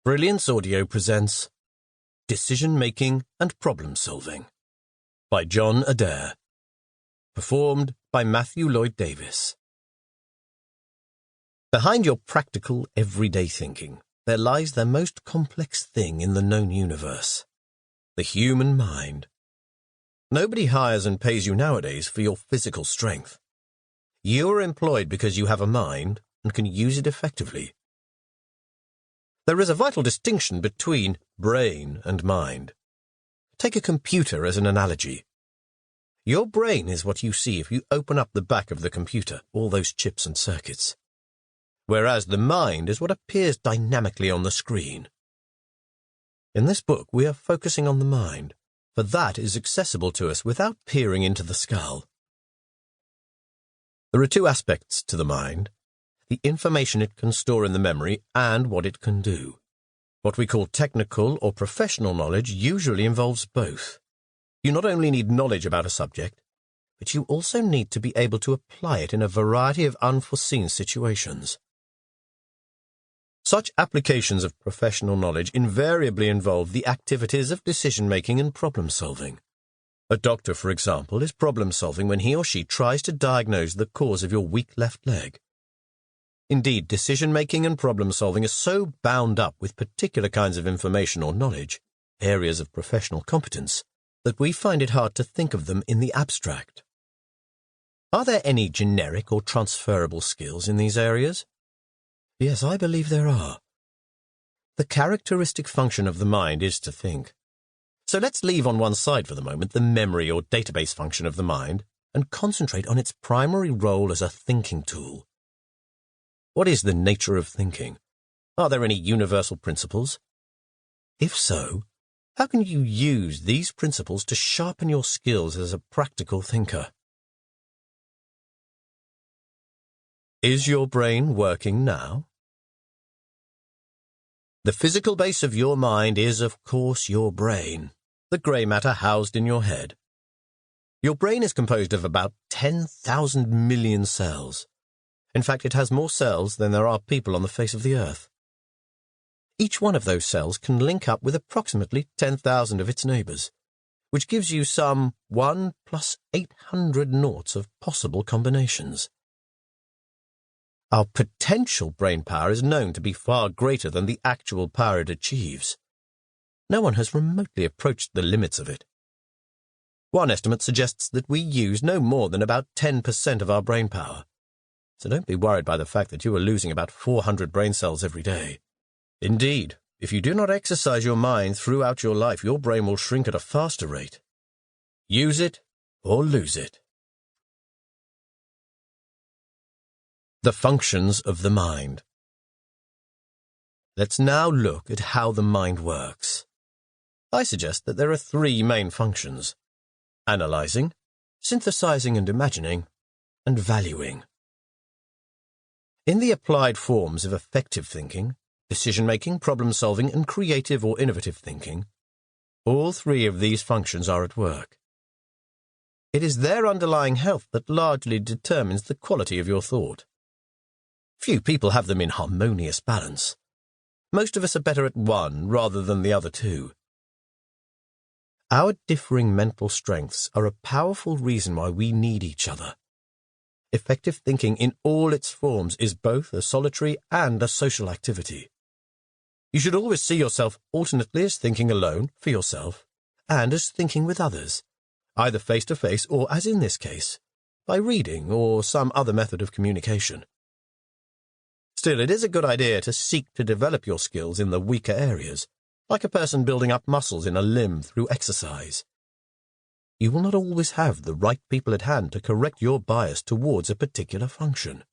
Brilliance Audio presents Decision-Making and Problem-Solving by John Adair. Performed by Matthew Lloyd Davis. Behind your practical, everyday thinking, there lies the most complex thing in the known universe, the human mind. Nobody hires and pays you nowadays for your physical strength. You are employed because you have a mind and can use it effectively. There is a vital distinction between brain and mind. Take a computer as an analogy. Your brain is what you see if you open up the back of the computer, all those chips and circuits. Whereas the mind is what appears dynamically on the screen. In this book, we are focusing on the mind, for that is accessible to us without peering into the skull. There are two aspects to the mind: the information it can store in the memory and what it can do. What we call technical or professional knowledge usually involves both. You not only need knowledge about a subject, but you also need to be able to apply it in a variety of unforeseen situations. Such applications of professional knowledge invariably involve the activities of decision-making and problem-solving. A doctor, for example, is problem-solving when he or she tries to diagnose the cause of your weak left leg. Indeed, decision-making and problem-solving are so bound up with particular kinds of information or knowledge, areas of professional competence, that we find it hard to think of them in the abstract. Are there any generic or transferable skills in these areas? Yes, I believe there are. The characteristic function of the mind is to think. So let's leave on one side for the moment the memory or database function of the mind and concentrate on its primary role as a thinking tool. What is the nature of thinking? Are there any universal principles? If so, how can you use these principles to sharpen your skills as a practical thinker? Is your brain working now? The physical base of your mind is, of course, your brain, the grey matter housed in your head. Your brain is composed of about 10,000 million cells. In fact, it has more cells than there are people on the face of the earth. Each one of those cells can link up with approximately 10,000 of its neighbours, which gives you some 1 plus 800 noughts of possible combinations. Our potential brain power is known to be far greater than the actual power it achieves. No one has remotely approached the limits of it. One estimate suggests that we use no more than about 10% of our brain power. So don't be worried by the fact that you are losing about 400 brain cells every day. Indeed, if you do not exercise your mind throughout your life, your brain will shrink at a faster rate. Use it or lose it. The functions of the mind. Let's now look at how the mind works. I suggest that there are three main functions: analyzing, synthesizing and imagining, and valuing. In the applied forms of effective thinking, decision-making, problem-solving, and creative or innovative thinking, all three of these functions are at work. It is their underlying health that largely determines the quality of your thought. Few people have them in harmonious balance. Most of us are better at one rather than the other two. Our differing mental strengths are a powerful reason why we need each other. Effective thinking in all its forms is both a solitary and a social activity. You should always see yourself alternately as thinking alone, for yourself, and as thinking with others, either face-to-face or, as in this case, by reading or some other method of communication. Still, it is a good idea to seek to develop your skills in the weaker areas, like a person building up muscles in a limb through exercise. You will not always have the right people at hand to correct your bias towards a particular function.